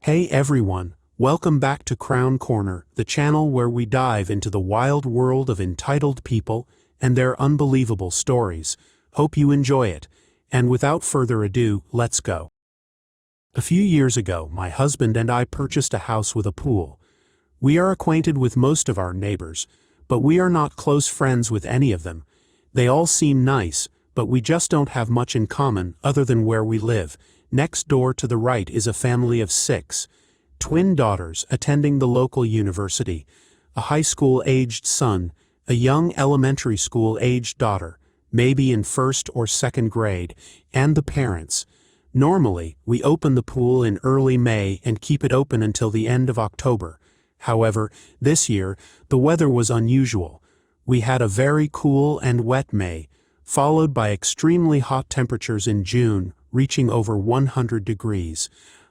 Hey everyone, welcome back to K-Korner, the channel where we dive into the wild world of entitled people and their unbelievable stories. Hope you enjoy it. And without further ado, let's go. A few years ago, my husband and I purchased a house with a pool. We are acquainted with most of our neighbors, but we are not close friends with any of them. They all seem nice, but we just don't have much in common other than where we live. Next door to the right is a family of 6 twin daughters attending the local university, a high school-aged son, a young elementary school-aged daughter, maybe in 1st or 2nd grade, and the parents. Normally, we open the pool in early May and keep it open until the end of October. However, this year, the weather was unusual. We had a very cool and wet May, followed by extremely hot temperatures in June, reaching over 100 degrees.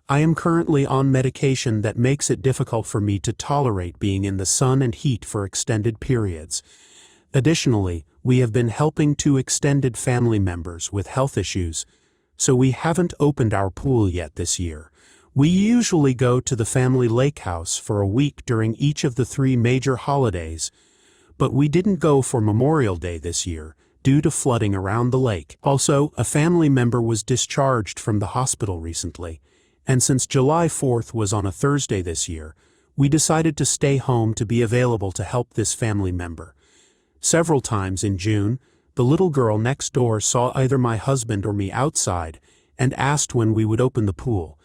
I am currently on medication that makes it difficult for me to tolerate being in the sun and heat for extended periods. Additionally, we have been helping 2 extended family members with health issues, so we haven't opened our pool yet this year. We usually go to the family lake house for a week during each of the 3 major holidays, but we didn't go for Memorial Day this year, due to flooding around the lake. Also, a family member was discharged from the hospital recently, and since July 4th was on a Thursday this year, we decided to stay home to be available to help this family member. Several times in June, the little girl next door saw either my husband or me outside and asked when we would open the pool.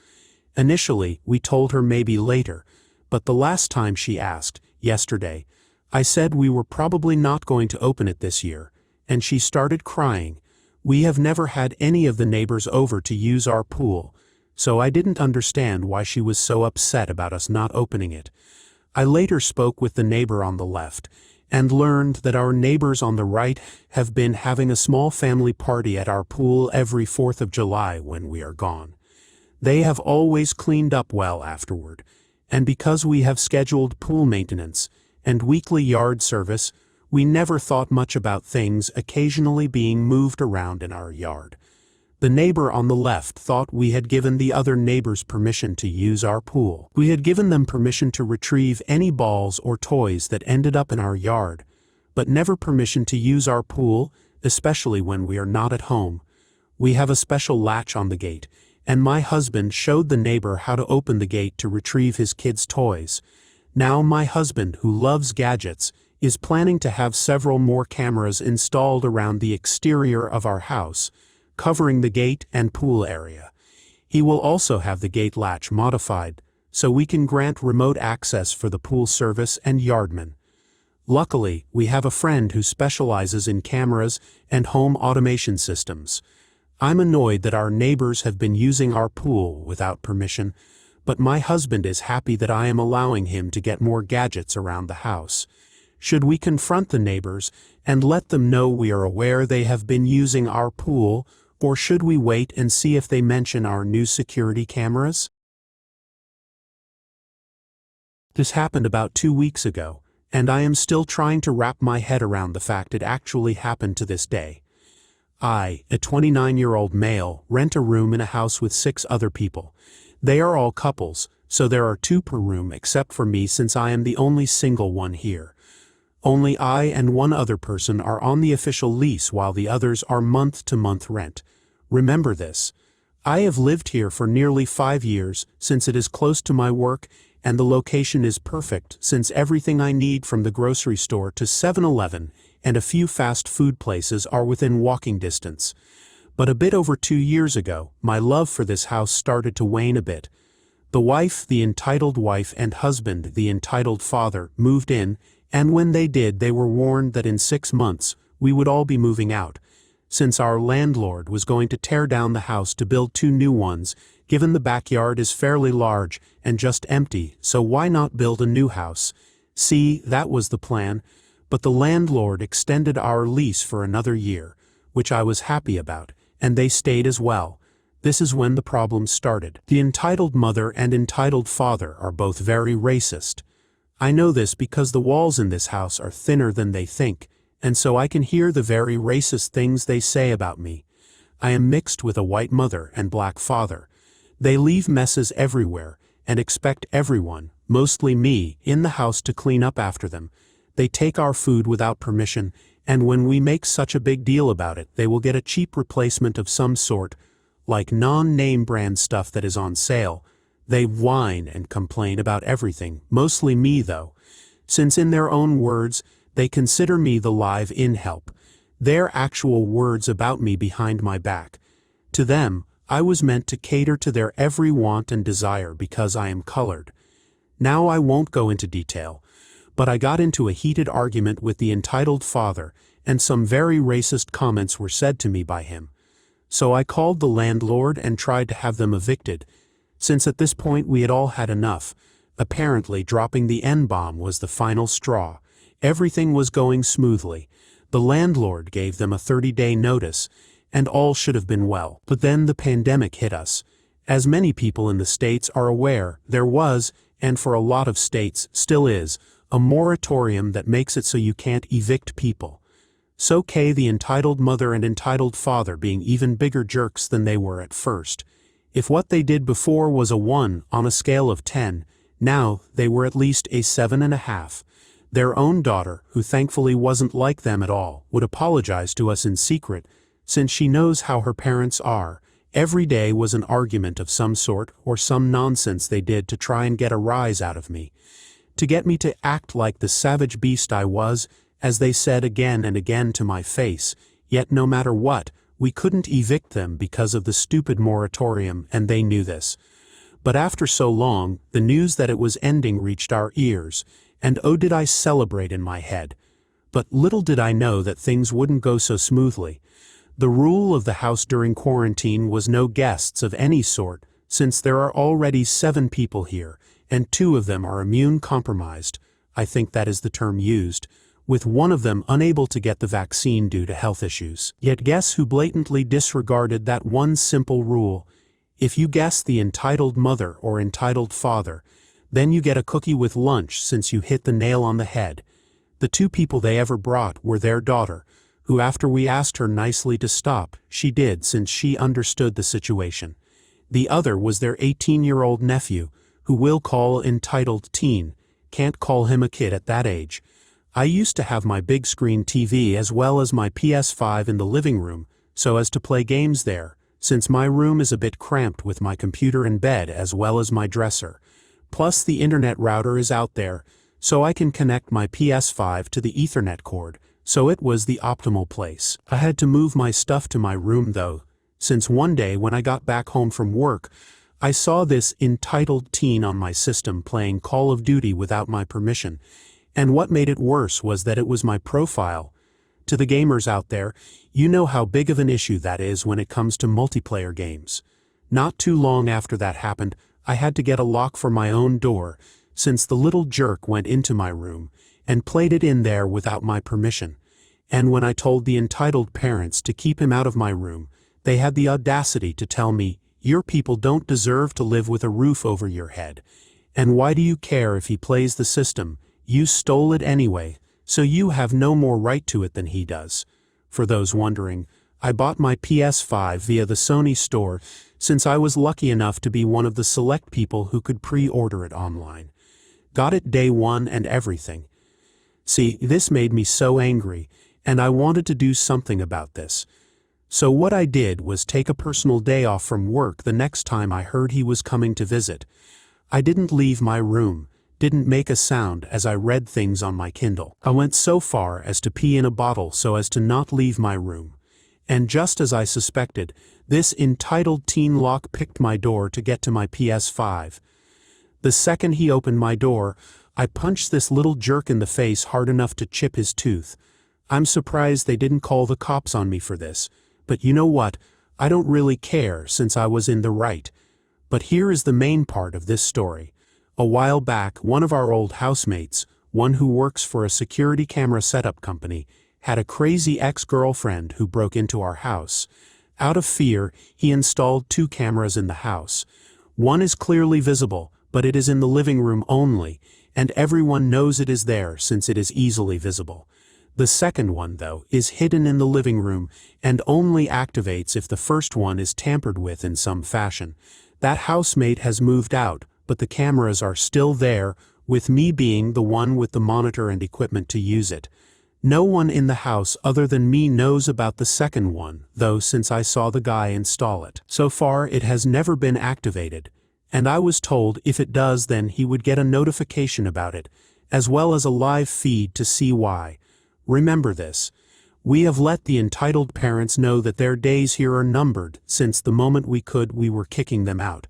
Initially, we told her maybe later, but the last time she asked, yesterday, I said we were probably not going to open it this year, and she started crying. We have never had any of the neighbors over to use our pool, so I didn't understand why she was so upset about us not opening it. I later spoke with the neighbor on the left, and learned that our neighbors on the right have been having a small family party at our pool every 4th of July when we are gone. They have always cleaned up well afterward, and because we have scheduled pool maintenance and weekly yard service, we never thought much about things occasionally being moved around in our yard. The neighbor on the left thought we had given the other neighbors permission to use our pool. We had given them permission to retrieve any balls or toys that ended up in our yard, but never permission to use our pool, especially when we are not at home. We have a special latch on the gate, and my husband showed the neighbor how to open the gate to retrieve his kids' toys. Now my husband, who loves gadgets, is planning to have several more cameras installed around the exterior of our house, covering the gate and pool area. He will also have the gate latch modified, so we can grant remote access for the pool service and yardmen. Luckily, we have a friend who specializes in cameras and home automation systems. I'm annoyed that our neighbors have been using our pool without permission, but my husband is happy that I am allowing him to get more gadgets around the house. Should we confront the neighbors and let them know we are aware they have been using our pool, or should we wait and see if they mention our new security cameras? This happened about 2 weeks ago, and I am still trying to wrap my head around the fact it actually happened to this day. I, a 29-year-old male, rent a room in a house with 6 other people. They are all couples, so there are 2 per room except for me since I am the only single one here. Only I and 1 other person are on the official lease while the others are month-to-month rent. Remember this. I have lived here for nearly 5 years since it is close to my work, and the location is perfect since everything I need from the grocery store to 7-Eleven and a few fast food places are within walking distance. But a bit over 2 years ago, my love for this house started to wane a bit. The wife, the entitled wife, and husband, the entitled father, moved in, and when they did, they were warned that in 6 months, we would all be moving out, since our landlord was going to tear down the house to build 2 new ones, given the backyard is fairly large and just empty, so why not build a new house? See, that was the plan, but the landlord extended our lease for another year, which I was happy about, and they stayed as well. This is when the problems started. The entitled mother and entitled father are both very racist. I know this because the walls in this house are thinner than they think, and so I can hear the very racist things they say about me. I am mixed with a white mother and black father. They leave messes everywhere, and expect everyone, mostly me, in the house to clean up after them. They take our food without permission, and when we make such a big deal about it, they will get a cheap replacement of some sort, like non-name brand stuff that is on sale. They whine and complain about everything, mostly me though, since in their own words, they consider me the live-in help. Their actual words about me behind my back. To them, I was meant to cater to their every want and desire because I am colored. Now I won't go into detail, but I got into a heated argument with the entitled father, and some very racist comments were said to me by him. So I called the landlord and tried to have them evicted, since at this point we had all had enough. Apparently dropping the N-bomb was the final straw. Everything was going smoothly. The landlord gave them a 30-day notice, and all should have been well. But then the pandemic hit us. As many people in the States are aware, there was, and for a lot of states still is, a moratorium that makes it so you can't evict people. So the entitled mother and entitled father being even bigger jerks than they were at first. If what they did before was a 1 on a scale of 10, now they were at least a 7.5. Their own daughter, who thankfully wasn't like them at all, would apologize to us in secret, since she knows how her parents are. Every day was an argument of some sort or some nonsense they did to try and get a rise out of me. To get me to act like the savage beast I was, as they said again and again to my face, yet no matter what, we couldn't evict them because of the stupid moratorium, and they knew this. But after so long, the news that it was ending reached our ears, and oh did I celebrate in my head. But little did I know that things wouldn't go so smoothly. The rule of the house during quarantine was no guests of any sort, since there are already 7 people here, and 2 of them are immune-compromised, I think that is the term used, with one of them unable to get the vaccine due to health issues. Yet guess who blatantly disregarded that one simple rule? If you guess the entitled mother or entitled father, then you get a cookie with lunch since you hit the nail on the head. The 2 people they ever brought were their daughter, who after we asked her nicely to stop, she did since she understood the situation. The other was their 18-year-old nephew, who we'll call entitled teen. Can't call him a kid at that age. I used to have my big screen TV as well as my PS5 in the living room, so as to play games there, since my room is a bit cramped with my computer and bed as well as my dresser. Plus the internet router is out there, so I can connect my PS5 to the Ethernet cord, so it was the optimal place. I had to move my stuff to my room though, since one day when I got back home from work, I saw this entitled teen on my system playing Call of Duty without my permission. And what made it worse was that it was my profile. To the gamers out there, you know how big of an issue that is when it comes to multiplayer games. Not too long after that happened, I had to get a lock for my own door, since the little jerk went into my room and played it in there without my permission. And when I told the entitled parents to keep him out of my room, they had the audacity to tell me, "Your people don't deserve to live with a roof over your head. And why do you care if he plays the system? You stole it anyway, so you have no more right to it than he does." For those wondering, I bought my PS5 via the Sony store since I was lucky enough to be one of the select people who could pre-order it online. Got it day 1 and everything. See, this made me so angry, and I wanted to do something about this. So what I did was take a personal day off from work the next time I heard he was coming to visit. I didn't leave my room, didn't make a sound as I read things on my Kindle. I went so far as to pee in a bottle so as to not leave my room. And just as I suspected, this entitled teen lock-picked my door to get to my PS5. The second he opened my door, I punched this little jerk in the face hard enough to chip his tooth. I'm surprised they didn't call the cops on me for this, but you know what? I don't really care since I was in the right. But here is the main part of this story. A while back, one of our old housemates, one who works for a security camera setup company, had a crazy ex-girlfriend who broke into our house. Out of fear, he installed 2 cameras in the house. One is clearly visible, but it is in the living room only, and everyone knows it is there since it is easily visible. The second one, though, is hidden in the living room and only activates if the first one is tampered with in some fashion. That housemate has moved out, but the cameras are still there, with me being the one with the monitor and equipment to use it. No one in the house other than me knows about the second one, though, since I saw the guy install it. So far, it has never been activated, and I was told if it does, then he would get a notification about it, as well as a live feed to see why. Remember this. We have let the entitled parents know that their days here are numbered, since the moment we could, we were kicking them out.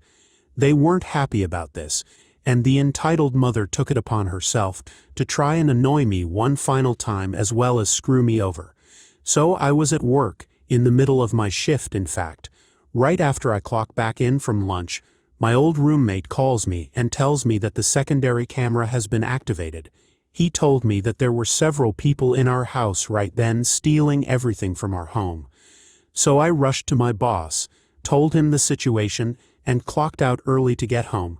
They weren't happy about this, and the entitled mother took it upon herself to try and annoy me one final time as well as screw me over. So I was at work, in the middle of my shift in fact. Right after I clock back in from lunch, my old roommate calls me and tells me that the secondary camera has been activated. He told me that there were several people in our house right then stealing everything from our home. So I rushed to my boss, told him the situation, and clocked out early to get home.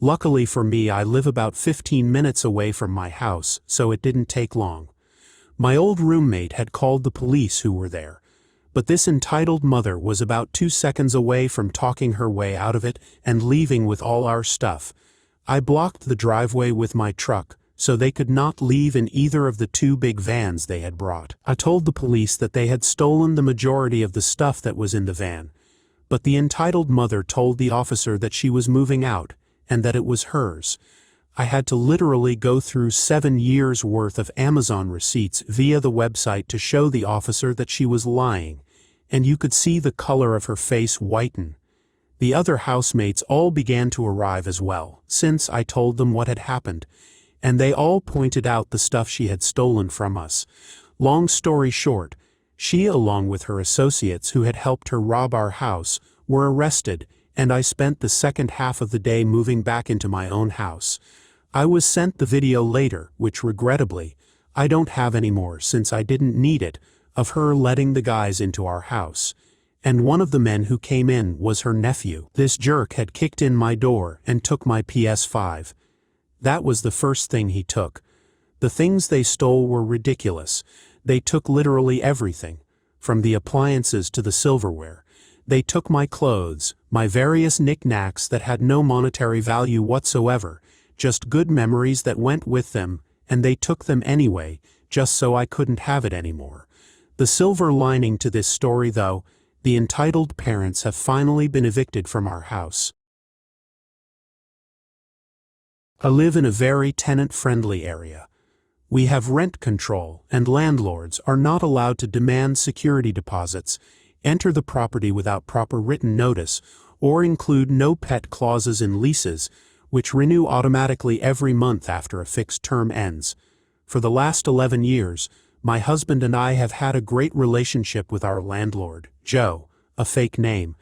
Luckily for me, I live about 15 minutes away from my house, so it didn't take long. My old roommate had called the police who were there, but this entitled mother was about 2 seconds away from talking her way out of it and leaving with all our stuff. I blocked the driveway with my truck, so they could not leave in either of the 2 big vans they had brought. I told the police that they had stolen the majority of the stuff that was in the van, but the entitled mother told the officer that she was moving out, and that it was hers. I had to literally go through 7 years' worth of Amazon receipts via the website to show the officer that she was lying, and you could see the color of her face whiten. The other housemates all began to arrive as well, since I told them what had happened, and they all pointed out the stuff she had stolen from us. Long story short, she, along with her associates who had helped her rob our house, were arrested, and I spent the second half of the day moving back into my own house. I was sent the video later, which regrettably, I don't have anymore since I didn't need it, of her letting the guys into our house. And one of the men who came in was her nephew. This jerk had kicked in my door and took my PS5. That was the first thing he took. The things they stole were ridiculous. They took literally everything, from the appliances to the silverware. They took my clothes, my various knickknacks that had no monetary value whatsoever, just good memories that went with them, and they took them anyway, just so I couldn't have it anymore. The silver lining to this story, though, the entitled parents have finally been evicted from our house. I live in a very tenant-friendly area. We have rent control, and landlords are not allowed to demand security deposits, enter the property without proper written notice, or include no pet clauses in leases, which renew automatically every month after a fixed term ends. For the last 11 years, my husband and I have had a great relationship with our landlord, Joe, a fake name.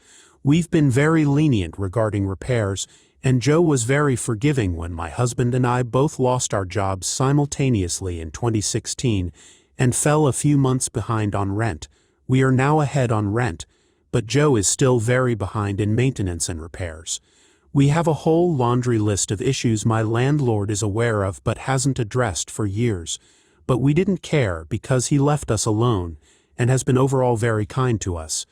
We've been very lenient regarding repairs, and Joe was very forgiving when my husband and I both lost our jobs simultaneously in 2016 and fell a few months behind on rent. We are now ahead on rent, but Joe is still very behind in maintenance and repairs. We have a whole laundry list of issues my landlord is aware of but hasn't addressed for years, but we didn't care because he left us alone and has been overall very kind to us.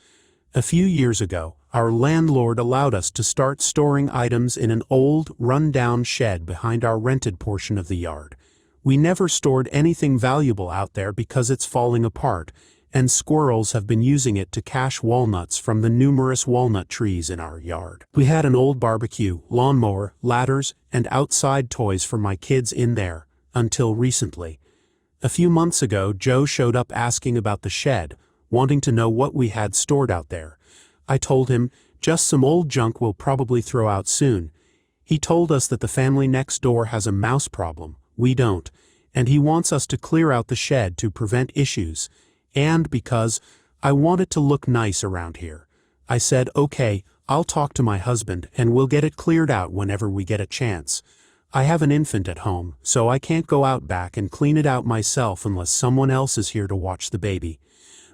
A few years ago, our landlord allowed us to start storing items in an old, run-down shed behind our rented portion of the yard. We never stored anything valuable out there because it's falling apart, and squirrels have been using it to cache walnuts from the numerous walnut trees in our yard. We had an old barbecue, lawnmower, ladders, and outside toys for my kids in there, until recently. A few months ago, Joe showed up asking about the shed, wanting to know what we had stored out there. I told him, just some old junk we'll probably throw out soon. He told us that the family next door has a mouse problem, we don't, and he wants us to clear out the shed to prevent issues. And because I want it to look nice around here. I said, okay, I'll talk to my husband and we'll get it cleared out whenever we get a chance. I have an infant at home, so I can't go out back and clean it out myself unless someone else is here to watch the baby.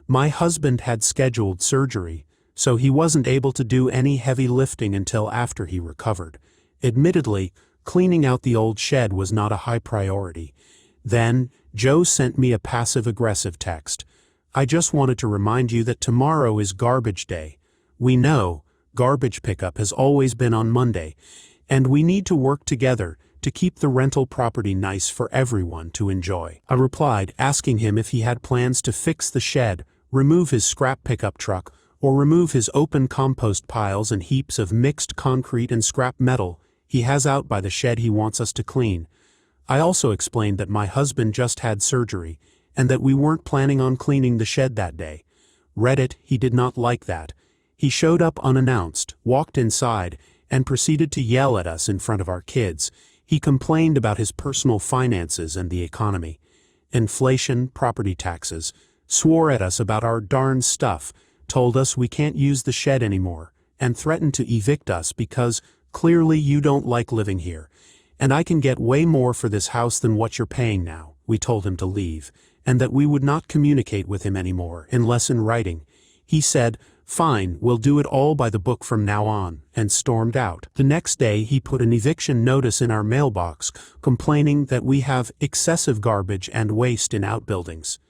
My husband had scheduled surgery, so he wasn't able to do any heavy lifting until after he recovered. Admittedly, cleaning out the old shed was not a high priority. Then, Joe sent me a passive-aggressive text. I just wanted to remind you that tomorrow is garbage day. We know, garbage pickup has always been on Monday, and we need to work together to keep the rental property nice for everyone to enjoy. I replied, asking him if he had plans to fix the shed, remove his scrap pickup truck, or remove his open compost piles and heaps of mixed concrete and scrap metal he has out by the shed he wants us to clean. I also explained that my husband just had surgery, and that we weren't planning on cleaning the shed that day. Read it, he did not like that. He showed up unannounced, walked inside, and proceeded to yell at us in front of our kids. He complained about his personal finances and the economy. Inflation, property taxes, swore at us about our darn stuff, told us we can't use the shed anymore, and threatened to evict us because clearly you don't like living here. And I can get way more for this house than what you're paying now. We told him to leave, and that we would not communicate with him anymore unless in writing. He said, "Fine, we'll do it all by the book from now on," and stormed out. The next day he put an eviction notice in our mailbox, complaining that we have excessive garbage and waste in outbuildings,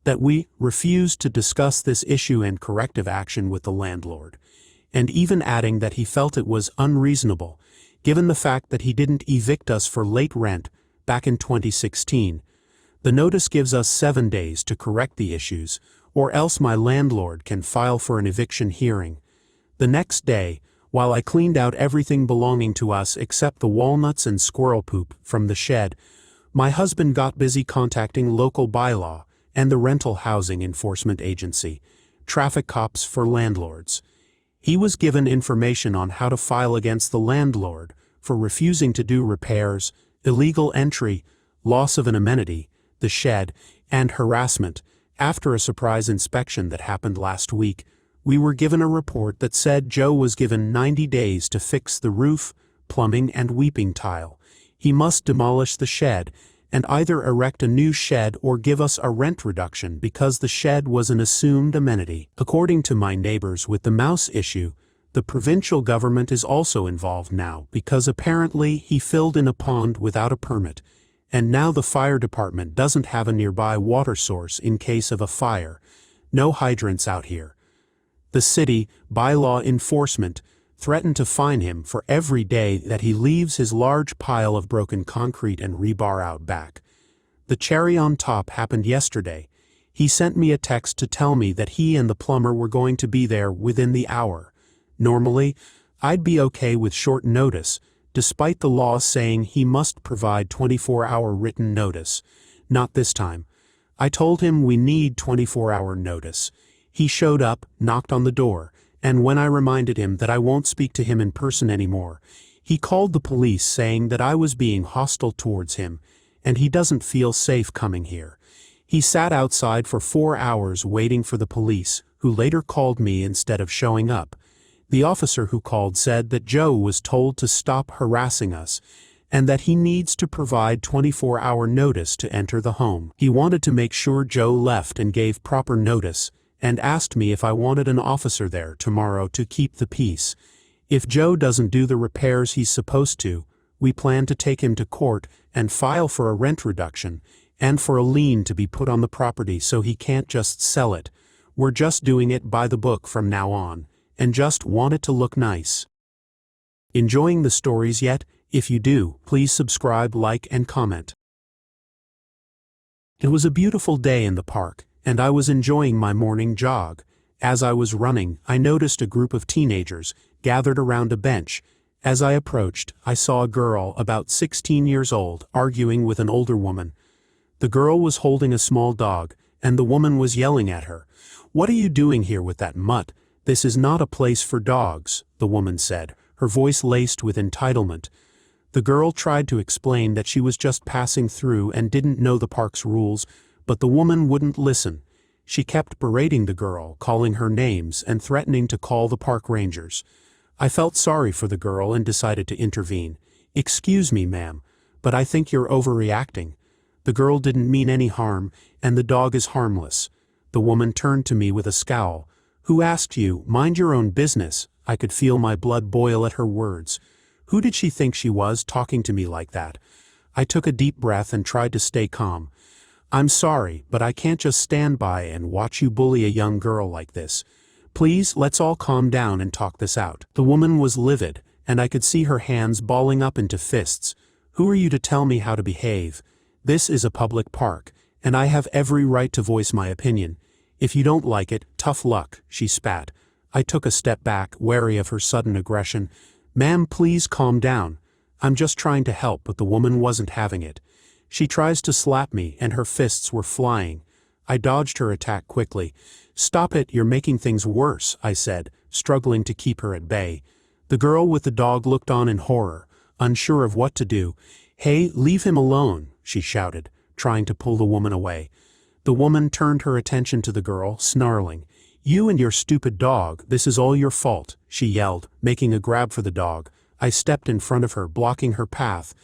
that we refused to discuss this issue and corrective action with the landlord, and even adding that he felt it was unreasonable, given the fact that he didn't evict us for late rent back in 2016. The notice gives us 7 days to correct the issues, or else my landlord can file for an eviction hearing. The next day, while I cleaned out everything belonging to us except the walnuts and squirrel poop from the shed, my husband got busy contacting local bylaw and the Rental Housing Enforcement Agency, traffic cops for landlords. He was given information on how to file against the landlord for refusing to do repairs, illegal entry, loss of an amenity, the shed, and harassment. After a surprise inspection that happened last week, we were given a report that said Joe was given 90 days to fix the roof, plumbing, and weeping tile. He must demolish the shed and either erect a new shed or give us a rent reduction because the shed was an assumed amenity. According to my neighbors with the mouse issue, the provincial government is also involved now because apparently he filled in a pond without a permit, and now the fire department doesn't have a nearby water source in case of a fire. No hydrants out here. The city, bylaw enforcement, threatened to fine him for every day that he leaves his large pile of broken concrete and rebar out back. The cherry on top happened yesterday. He sent me a text to tell me that he and the plumber were going to be there within the hour. Normally, I'd be okay with short notice, despite the law saying he must provide 24-hour written notice. Not this time. I told him we need 24-hour notice. He showed up, knocked on the door, and when I reminded him that I won't speak to him in person anymore, he called the police saying that I was being hostile towards him, and he doesn't feel safe coming here. He sat outside for 4 hours waiting for the police, who later called me instead of showing up. The officer who called said that Joe was told to stop harassing us, and that he needs to provide 24-hour notice to enter the home. He wanted to make sure Joe left and gave proper notice, and asked me if I wanted an officer there tomorrow to keep the peace. If Joe doesn't do the repairs he's supposed to, we plan to take him to court and file for a rent reduction, and for a lien to be put on the property so he can't just sell it. We're just doing it by the book from now on, and just want it to look nice. Enjoying the stories yet? If you do, please subscribe, like, and comment. It was a beautiful day in the park, and I was enjoying my morning jog. As I was running, I noticed a group of teenagers gathered around a bench. As I approached, I saw a girl about 16 years old arguing with an older woman. The girl was holding a small dog, and the woman was yelling at her. "What are you doing here with that mutt? This is not a place for dogs," the woman said, her voice laced with entitlement. The girl tried to explain that she was just passing through and didn't know the park's rules, but the woman wouldn't listen. She kept berating the girl, calling her names and threatening to call the park rangers. I felt sorry for the girl and decided to intervene. "Excuse me, ma'am, but I think you're overreacting. The girl didn't mean any harm, and the dog is harmless." The woman turned to me with a scowl. "Who asked you? Mind your own business." I could feel my blood boil at her words. Who did she think she was, talking to me like that? I took a deep breath and tried to stay calm. "I'm sorry, but I can't just stand by and watch you bully a young girl like this. Please, let's all calm down and talk this out." The woman was livid, and I could see her hands balling up into fists. "Who are you to tell me how to behave? This is a public park, and I have every right to voice my opinion. If you don't like it, tough luck," she spat. I took a step back, wary of her sudden aggression. "Ma'am, please calm down. I'm just trying to help," but the woman wasn't having it. She tries to slap me, and her fists were flying. I dodged her attack quickly. "Stop it, you're making things worse," I said, struggling to keep her at bay. The girl with the dog looked on in horror, unsure of what to do. "Hey, leave him alone," she shouted, trying to pull the woman away. The woman turned her attention to the girl, snarling. "You and your stupid dog, this is all your fault," she yelled, making a grab for the dog. I stepped in front of her, blocking her path.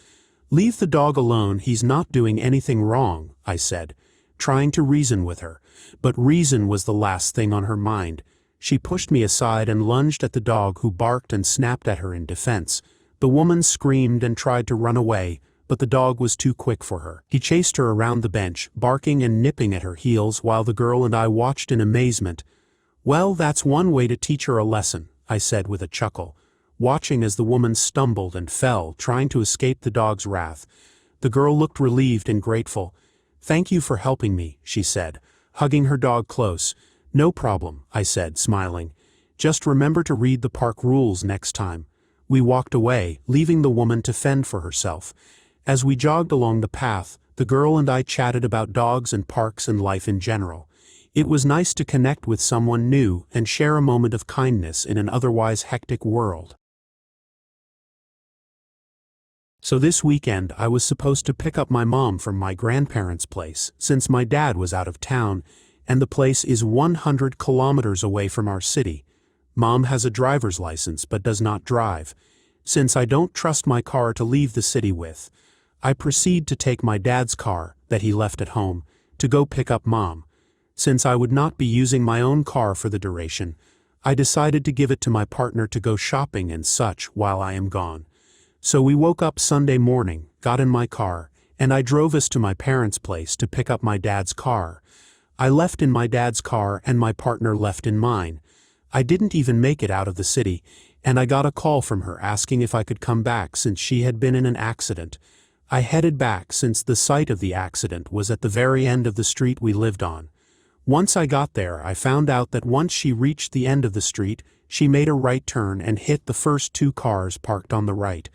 "Leave the dog alone, he's not doing anything wrong," I said, trying to reason with her. But reason was the last thing on her mind. She pushed me aside and lunged at the dog, who barked and snapped at her in defense. The woman screamed and tried to run away, but the dog was too quick for her. He chased her around the bench, barking and nipping at her heels, while the girl and I watched in amazement. "Well, that's one way to teach her a lesson," I said with a chuckle, watching as the woman stumbled and fell, trying to escape the dog's wrath. The girl looked relieved and grateful. "Thank you for helping me," she said, hugging her dog close. "No problem," I said, smiling. "Just remember to read the park rules next time." We walked away, leaving the woman to fend for herself. As we jogged along the path, the girl and I chatted about dogs and parks and life in general. It was nice to connect with someone new and share a moment of kindness in an otherwise hectic world. So this weekend I was supposed to pick up my mom from my grandparents' place, since my dad was out of town, and the place is 100 kilometers away from our city. Mom has a driver's license but does not drive. Since I don't trust my car to leave the city with, I proceed to take my dad's car, that he left at home, to go pick up Mom. Since I would not be using my own car for the duration, I decided to give it to my partner to go shopping and such while I am gone. So we woke up Sunday morning, got in my car, and I drove us to my parents' place to pick up my dad's car. I left in my dad's car and my partner left in mine. I didn't even make it out of the city, and I got a call from her asking if I could come back since she had been in an accident. I headed back since the site of the accident was at the very end of the street we lived on. Once I got there, I found out that once she reached the end of the street, she made a right turn and hit the first two cars parked on the right.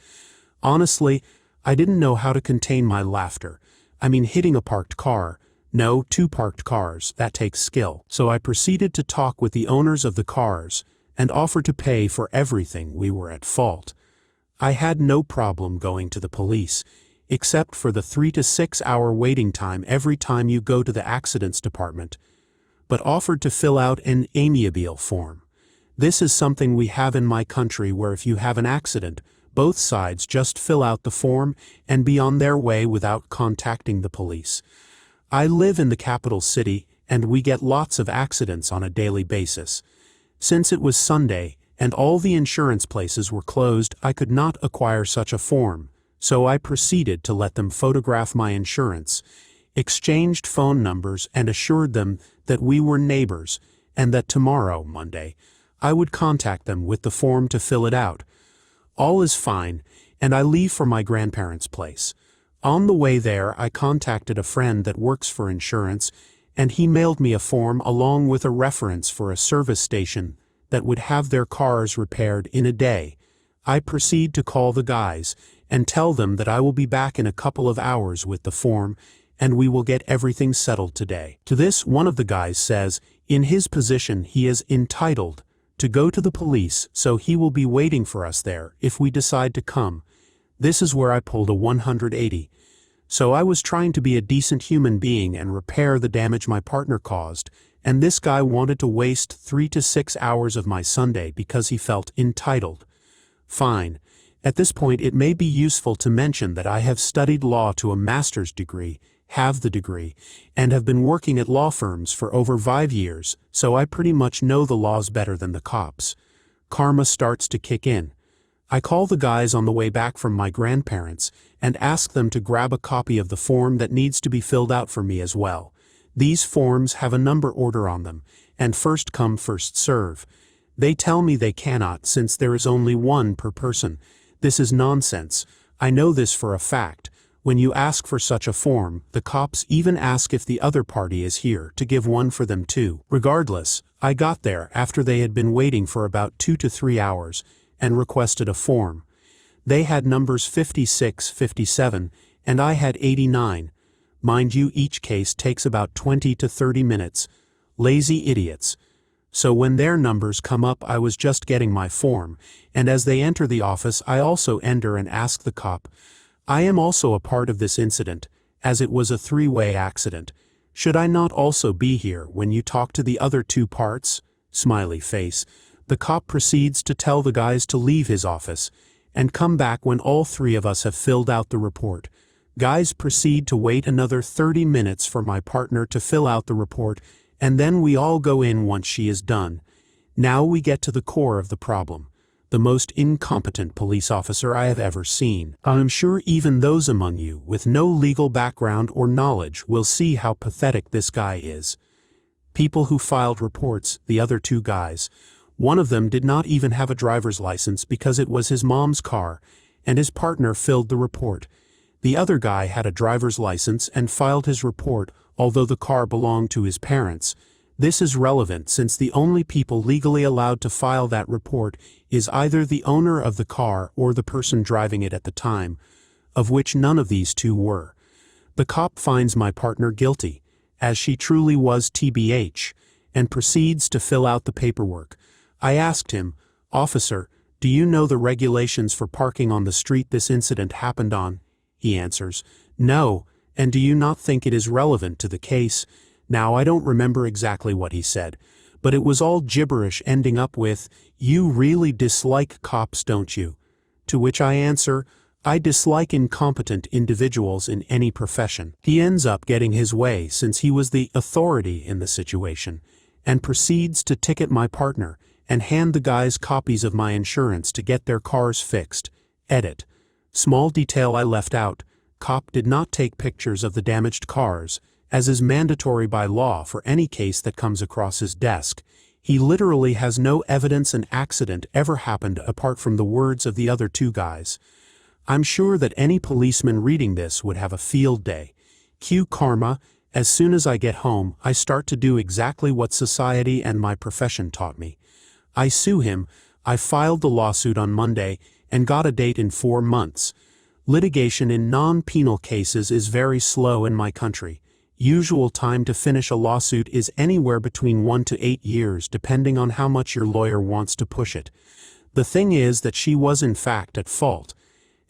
Honestly, I didn't know how to contain my laughter. I mean, hitting a parked car. No, two parked cars, that takes skill. So I proceeded to talk with the owners of the cars and offered to pay for everything we were at fault. I had no problem going to the police, except for the 3 to 6 hour waiting time every time you go to the accidents department, but offered to fill out an amiable form. This is something we have in my country, where if you have an accident, both sides just fill out the form and be on their way without contacting the police. I live in the capital city, and we get lots of accidents on a daily basis. Since it was Sunday, and all the insurance places were closed, I could not acquire such a form, so I proceeded to let them photograph my insurance, exchanged phone numbers, and assured them that we were neighbors, and that tomorrow, Monday, I would contact them with the form to fill it out. All is fine, and I leave for my grandparents' place. On the way there, I contacted a friend that works for insurance, and he mailed me a form along with a reference for a service station that would have their cars repaired in a day. I proceed to call the guys and tell them that I will be back in a couple of hours with the form, and we will get everything settled today. To this, one of the guys says, in his position, he is entitled to go to the police, so he will be waiting for us there if we decide to come. This is where I pulled a 180. So I was trying to be a decent human being and repair the damage my partner caused, and this guy wanted to waste 3 to 6 hours of my Sunday because he felt entitled. Fine. At this point, it may be useful to mention that I have studied law to a master's degree, have the degree, and have been working at law firms for over 5 years, so I pretty much know the laws better than the cops. Karma starts to kick in. I call the guys on the way back from my grandparents and ask them to grab a copy of the form that needs to be filled out for me as well. These forms have a number order on them, and first come, first serve. They tell me they cannot since there is only one per person. This is nonsense. I know this for a fact. When you ask for such a form, the cops even ask if the other party is here to give one for them too. Regardless, I got there after they had been waiting for about 2 to 3 hours and requested a form. They had numbers 56, 57, and I had 89. Mind you, each case takes about 20 to 30 minutes. Lazy idiots. So when their numbers come up, I was just getting my form, and as they enter the office I also enter and ask the cop, I am also a part of this incident, as it was a three-way accident. Should I not also be here when you talk to the other two parts? Smiley face. The cop proceeds to tell the guys to leave his office and come back when all three of us have filled out the report. Guys proceed to wait another 30 minutes for my partner to fill out the report, and then we all go in once she is done. Now we get to the core of the problem. The most incompetent police officer I have ever seen. I'm sure even those among you with no legal background or knowledge will see how pathetic this guy is. People who filed reports, the other two guys. One of them did not even have a driver's license because it was his mom's car, and his partner filled the report. The other guy had a driver's license and filed his report, although the car belonged to his parents. This is relevant since the only people legally allowed to file that report is either the owner of the car or the person driving it at the time, of which none of these two were. The cop finds my partner guilty, as she truly was TBH, and proceeds to fill out the paperwork. I asked him, "Officer, do you know the regulations for parking on the street this incident happened on?" He answers, "No, and do you not think it is relevant to the case?" Now I don't remember exactly what he said, but it was all gibberish ending up with, "You really dislike cops, don't you?" To which I answer, I dislike incompetent individuals in any profession. He ends up getting his way since he was the authority in the situation, and proceeds to ticket my partner and hand the guys copies of my insurance to get their cars fixed. Edit. Small detail I left out. Cop did not take pictures of the damaged cars, as is mandatory by law for any case that comes across his desk. He literally has no evidence an accident ever happened apart from the words of the other two guys. I'm sure that any policeman reading this would have a field day. Cue karma. As soon as I get home, I start to do exactly what society and my profession taught me. I sue him. I filed the lawsuit on Monday and got a date in 4 months. Litigation in non-penal cases is very slow in my country. Usual time to finish a lawsuit is anywhere between 1 to 8 years depending on how much your lawyer wants to push it. The thing is that she was in fact at fault,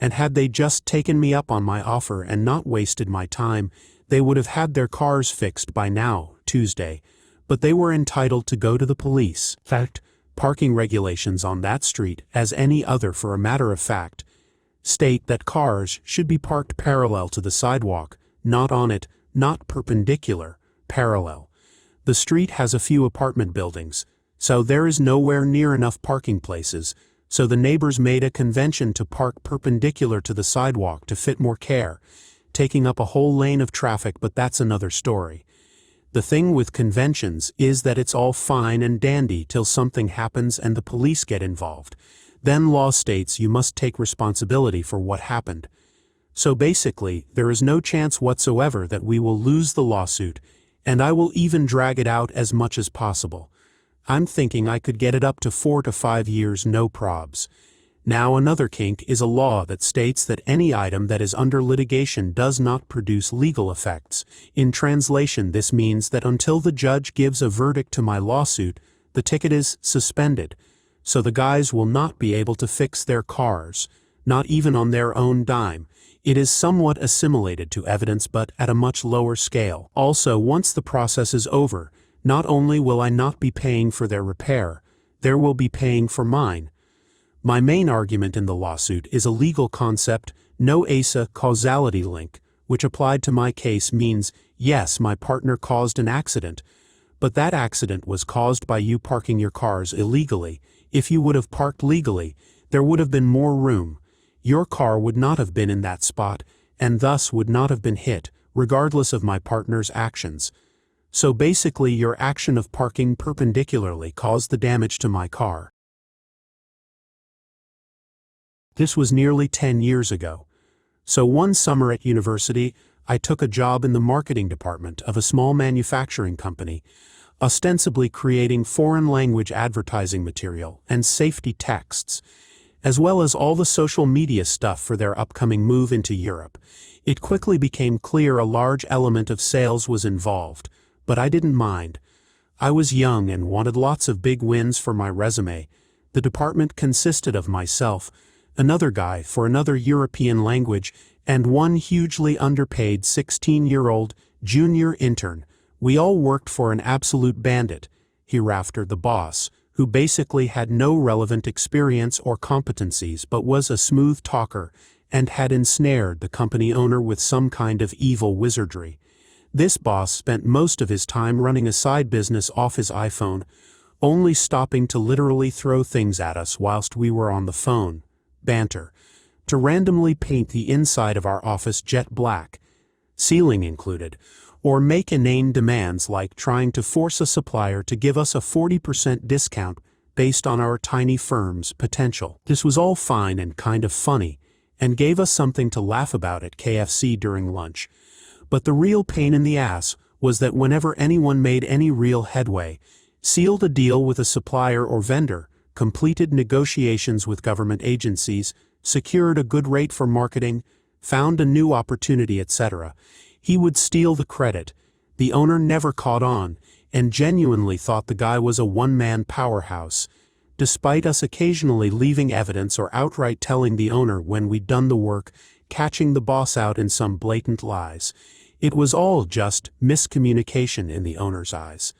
and had they just taken me up on my offer and not wasted my time, they would have had their cars fixed by now, Tuesday, but they were entitled to go to the police. Fact, parking regulations on that street, as any other for a matter of fact, state that cars should be parked parallel to the sidewalk, not on it, not perpendicular, parallel. The street has a few apartment buildings, so there is nowhere near enough parking places, so the neighbors made a convention to park perpendicular to the sidewalk to fit more care, taking up a whole lane of traffic, but that's another story. The thing with conventions is that it's all fine and dandy till something happens and the police get involved. Then law states you must take responsibility for what happened. So basically, there is no chance whatsoever that we will lose the lawsuit, and I will even drag it out as much as possible. I'm thinking I could get it up to 4 to 5 years no probs. Now another kink is a law that states that any item that is under litigation does not produce legal effects. In translation, this means that until the judge gives a verdict to my lawsuit, the ticket is suspended, so the guys will not be able to fix their cars, not even on their own dime. It is somewhat assimilated to evidence but at a much lower scale. Also, once the process is over, not only will I not be paying for their repair, they will be paying for mine. My main argument in the lawsuit is a legal concept, no ASA causality link, which applied to my case means, yes, my partner caused an accident, but that accident was caused by you parking your cars illegally. If you would have parked legally, there would have been more room. Your car would not have been in that spot, and thus would not have been hit, regardless of my partner's actions. So basically your action of parking perpendicularly caused the damage to my car. This was nearly 10 years ago. So one summer at university, I took a job in the marketing department of a small manufacturing company, ostensibly creating foreign language advertising material and safety texts, as well as all the social media stuff for their upcoming move into Europe. It quickly became clear a large element of sales was involved, but I didn't mind. I was young and wanted lots of big wins for my resume. The department consisted of myself, another guy for another European language, and one hugely underpaid 16-year-old junior intern. We all worked for an absolute bandit, hereafter the boss, who basically had no relevant experience or competencies but was a smooth talker and had ensnared the company owner with some kind of evil wizardry. This boss spent most of his time running a side business off his iPhone, only stopping to literally throw things at us whilst we were on the phone, banter, to randomly paint the inside of our office jet black, ceiling included, or make inane demands like trying to force a supplier to give us a 40% discount based on our tiny firm's potential. This was all fine and kind of funny, and gave us something to laugh about at KFC during lunch. But the real pain in the ass was that whenever anyone made any real headway, sealed a deal with a supplier or vendor, completed negotiations with government agencies, secured a good rate for marketing, found a new opportunity, etc., he would steal the credit. The owner never caught on, and genuinely thought the guy was a one-man powerhouse, despite us occasionally leaving evidence or outright telling the owner when we'd done the work, catching the boss out in some blatant lies. It was all just miscommunication in the owner's eyes.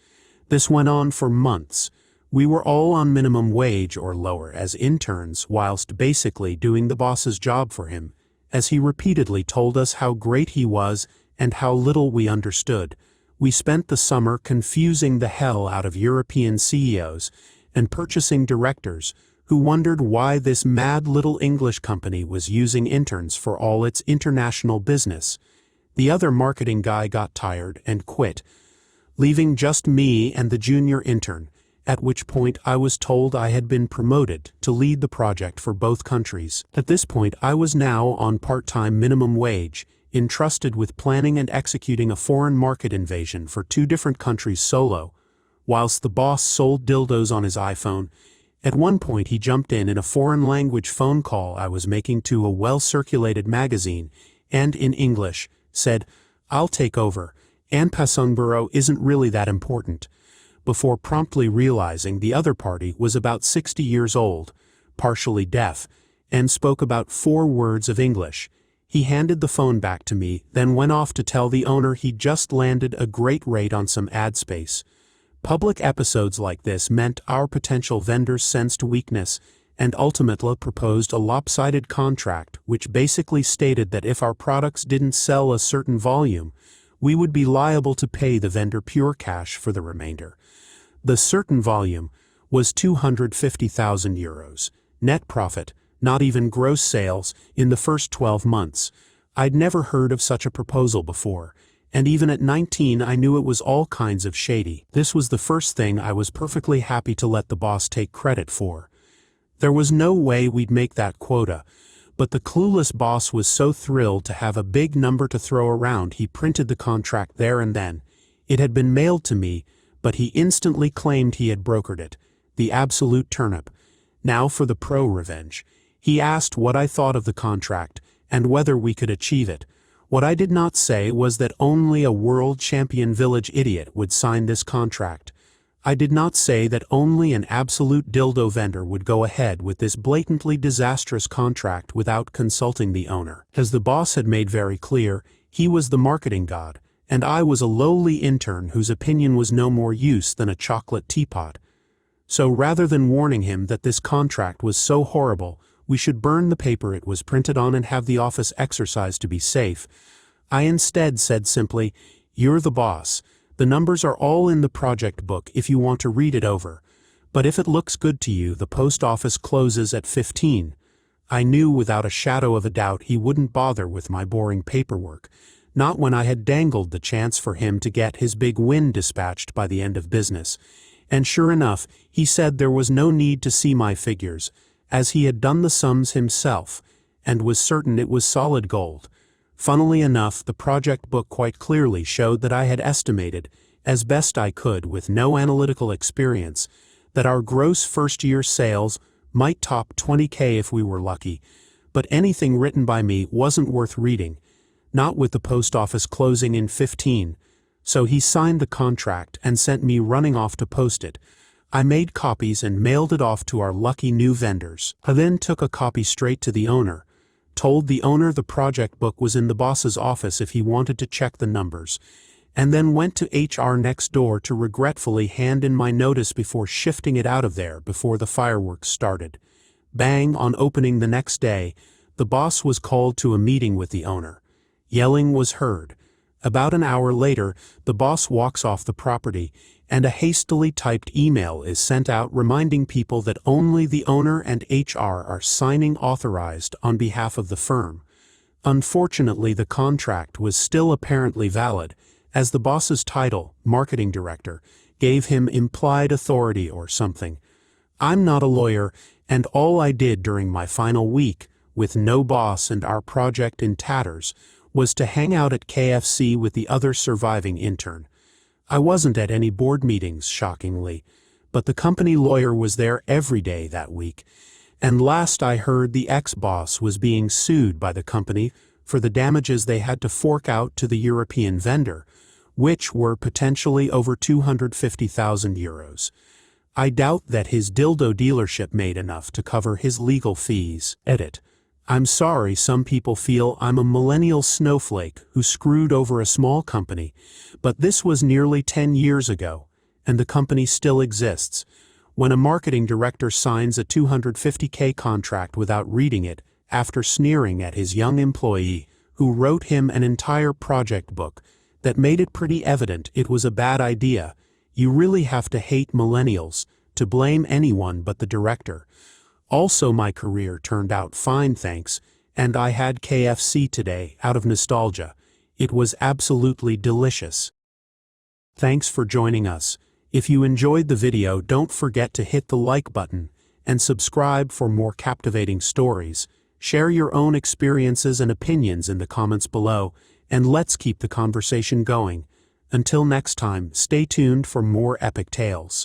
This went on for months. We were all on minimum wage or lower as interns whilst basically doing the boss's job for him, as he repeatedly told us how great he was and how little we understood. We spent the summer confusing the hell out of European CEOs and purchasing directors who wondered why this mad little English company was using interns for all its international business. The other marketing guy got tired and quit, leaving just me and the junior intern, at which point I was told I had been promoted to lead the project for both countries. At this point I was now on part-time minimum wage, entrusted with planning and executing a foreign market invasion for 2 different countries solo, whilst the boss sold dildos on his iPhone. At one point he jumped in a foreign language phone call I was making to a well-circulated magazine, and in English, said, "I'll take over. Anpassungsbüro isn't really that important," before promptly realizing the other party was about 60 years old, partially deaf, and spoke about 4 words of English. He handed the phone back to me, then went off to tell the owner he'd just landed a great rate on some ad space. Public episodes like this meant our potential vendors sensed weakness, and ultimately proposed a lopsided contract which basically stated that if our products didn't sell a certain volume, we would be liable to pay the vendor pure cash for the remainder. The certain volume was 250,000 euros, net profit, not even gross sales, in the first 12 months. I'd never heard of such a proposal before, and even at 19 I knew it was all kinds of shady. This was the first thing I was perfectly happy to let the boss take credit for. There was no way we'd make that quota, but the clueless boss was so thrilled to have a big number to throw around he printed the contract there and then. It had been mailed to me, but he instantly claimed he had brokered it. The absolute turnip. Now for the pro-revenge. He asked what I thought of the contract, and whether we could achieve it. What I did not say was that only a world champion village idiot would sign this contract. I did not say that only an absolute dildo vendor would go ahead with this blatantly disastrous contract without consulting the owner. As the boss had made very clear, he was the marketing god, and I was a lowly intern whose opinion was no more use than a chocolate teapot. So rather than warning him that this contract was so horrible, we should burn the paper it was printed on and have the office exercised to be safe, I instead said simply, "You're the boss. The numbers are all in the project book if you want to read it over. But if it looks good to you, the post office closes at 15. I knew without a shadow of a doubt he wouldn't bother with my boring paperwork. not when I had dangled the chance for him to get his big win dispatched by the end of business. And sure enough, he said there was no need to see my figures, as he had done the sums himself, and was certain it was solid gold. Funnily enough, the project book quite clearly showed that I had estimated, as best I could with no analytical experience, that our gross first-year sales might top 20K if we were lucky, but anything written by me wasn't worth reading, not with the post office closing in 15. So he signed the contract and sent me running off to post it. I made copies and mailed it off to our lucky new vendors. I then took a copy straight to the owner, told the owner the project book was in the boss's office if he wanted to check the numbers, and then went to HR next door to regretfully hand in my notice before shifting it out of there before the fireworks started. Bang on opening the next day, the boss was called to a meeting with the owner. Yelling was heard. About an hour later, the boss walks off the property, and a hastily typed email is sent out reminding people that only the owner and HR are signing authorized on behalf of the firm. Unfortunately, the contract was still apparently valid, as the boss's title, marketing director, gave him implied authority or something. I'm not a lawyer, and all I did during my final week, with no boss and our project in tatters, was to hang out at KFC with the other surviving intern. I wasn't at any board meetings, shockingly, but the company lawyer was there every day that week, and last I heard the ex-boss was being sued by the company for the damages they had to fork out to the European vendor, which were potentially over 250,000 euros. I doubt that his dildo dealership made enough to cover his legal fees. Edit. I'm sorry some people feel I'm a millennial snowflake who screwed over a small company, but this was nearly 10 years ago, and the company still exists. When a marketing director signs a 250K contract without reading it, after sneering at his young employee, who wrote him an entire project book that made it pretty evident it was a bad idea, you really have to hate millennials to blame anyone but the director. Also, my career turned out fine, thanks, and I had KFC today out of nostalgia. It was absolutely delicious. Thanks for joining us. If you enjoyed the video, don't forget to hit the like button and subscribe for more captivating stories. Share your own experiences and opinions in the comments below, and let's keep the conversation going. Until next time, stay tuned for more epic tales.